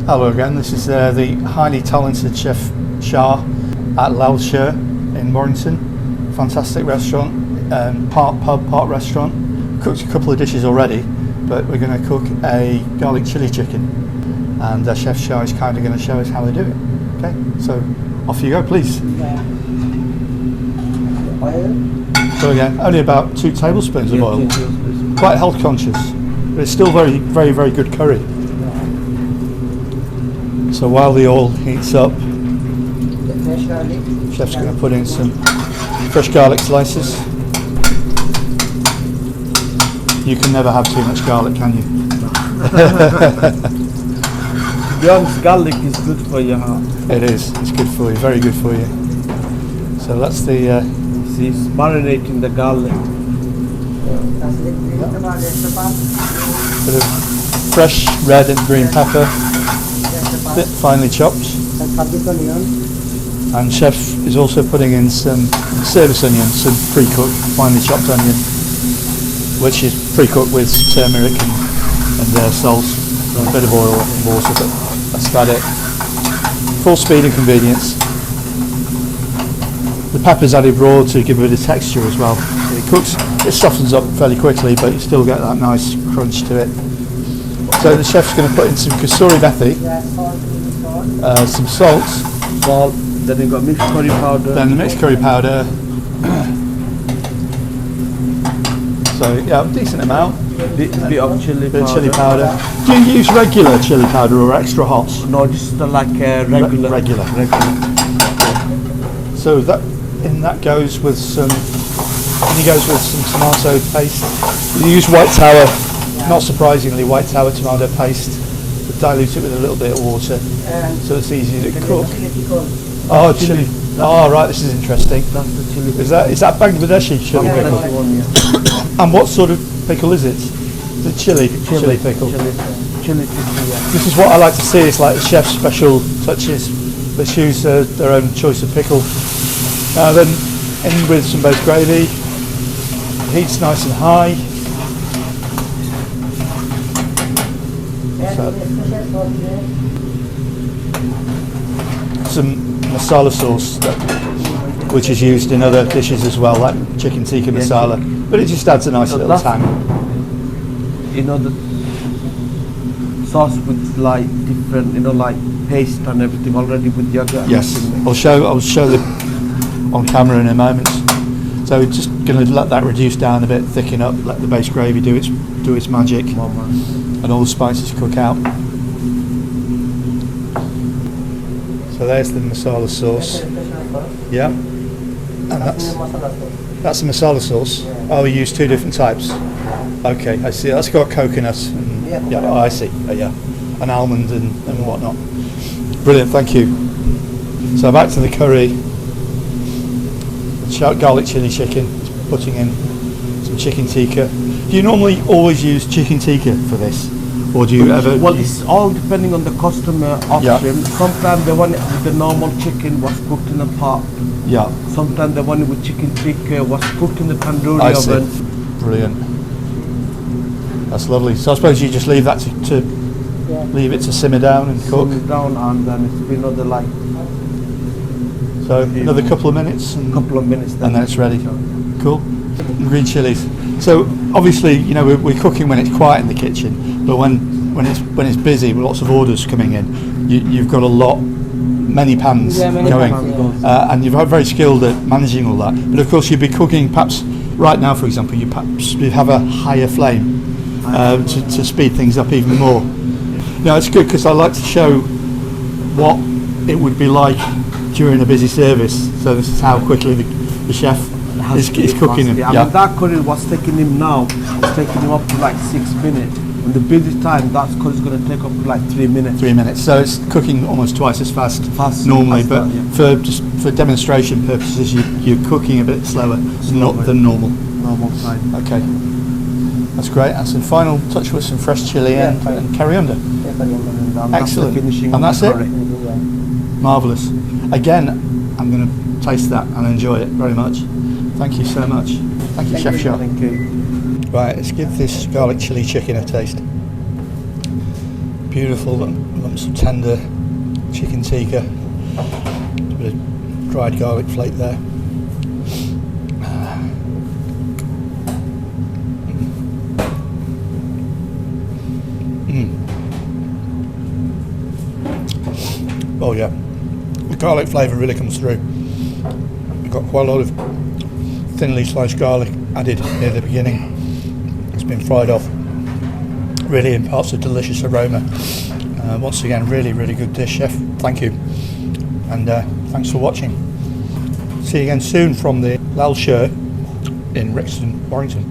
Hello again, this is the highly talented Chef Sha at Lal Sher in Warrington. Fantastic restaurant, part pub, part restaurant. Cooked a couple of dishes already, but we're going to cook a garlic chili chicken, and Chef Sha is kind of going to show us how they do it. Okay, so off you go, please. So again, only about 2 tablespoons of oil. Quite health conscious, but it's still very, very, very good curry. So while the oil heats up, Chef's going to put in some fresh garlic slices. You can never have too much garlic, can you? To be honest, garlic is good for your heart. It is. It's good for you. Very good for you. So that's the. See, it's marinating the garlic. Bit of fresh red and green pepper, bit finely chopped. And Chef is also putting in some service onion, some pre-cooked, finely chopped onion, which is pre-cooked with turmeric and salt, and a bit of oil and water, but that's about it. Full speed and convenience. The pepper's added raw to give it a bit of texture as well. It cooks, it softens up fairly quickly, but you still get that nice crunch to it. So the chef's going to put in some kasuri methi, some salt, then you've got mixed curry powder. then the mixed curry powder. So yeah, a decent amount. Bit of chili Bit of powder. chili powder. Do you use regular chili powder or extra hot? No, just like a regular. Regular. So that goes with some. He goes with some tomato paste. You use white tower, not surprisingly, white tower tomato paste. But dilute it with a little bit of water, so it's easy to cook. Oh, chili. Oh, right. This is interesting. That's the chili. Is that Bangladeshi chili pickle? And what sort of pickle is it? The chili pickle. Chili pickle, yeah. This is what I like to see. It's like the chef's special touches. They choose their own choice of pickle. Then in with some base gravy. Heat's nice and high. So, some masala sauce, which is used in other dishes as well, like chicken tikka masala. But it just adds a nice little tang. You know, the sauce with like different, like paste and everything already with yogurt. Yes, I'll show the on camera in a moment. So we're just going to let that reduce down a bit, thicken up, let the base gravy do its magic, and all the spices cook out. So there's the masala sauce. Yeah, and that's the masala sauce. Oh, we use 2 different types. Okay, I see. That's got coconut and oh, I see. Yeah, and almond and whatnot. Brilliant, thank you. So back to the curry. Garlic chili chicken, putting in some chicken tikka. Do you normally always use chicken tikka for this, or do you ever? Well, it's all depending on the customer option. Yeah. Sometimes the one with the normal chicken was cooked in a pot. Yeah. Sometimes the one with chicken tikka was cooked in the tandoori oven. Brilliant. That's lovely. So I suppose you just leave that to leave it to simmer down and cook. Simmer down, and then it's been another like. So another couple of minutes. And then it's ready. Cool. Green chilies. So obviously, we're cooking when it's quiet in the kitchen, but when it's busy with lots of orders coming in, you've got many pans going, and you're very skilled at managing all that. But of course, you'd be cooking perhaps right now, for example, you'd have a higher flame to speed things up even more. It's good because I like to show what it would be like during a busy service. So this is how quickly the chef is cooking them. I mean, that curry was taking him it's taking him up to like 6 minutes. In the busy time, that curry is going to take up to like 3 minutes. 3 minutes. So it's cooking almost twice as fast normally, but for demonstration purposes, you're cooking a bit slower than normal. Normal time. Okay. That's great. And some final touch with some fresh chilli and coriander. Excellent. And that's it? Marvellous. Again, I'm going to taste that and enjoy it very much. Thank you so much. Thank you, Chef Sha. Thank you. Right, let's give this garlic chili chicken a taste. Beautiful lumps of tender chicken tikka. A bit of dried garlic flake there. Oh yeah, the garlic flavour really comes through. We've got quite a lot of thinly sliced garlic added near the beginning. It's been fried off. Really imparts a delicious aroma. Once again, really, really good dish, Chef. Thank you. And thanks for watching. See you again soon from the Lal Sher in Rixton, Warrington.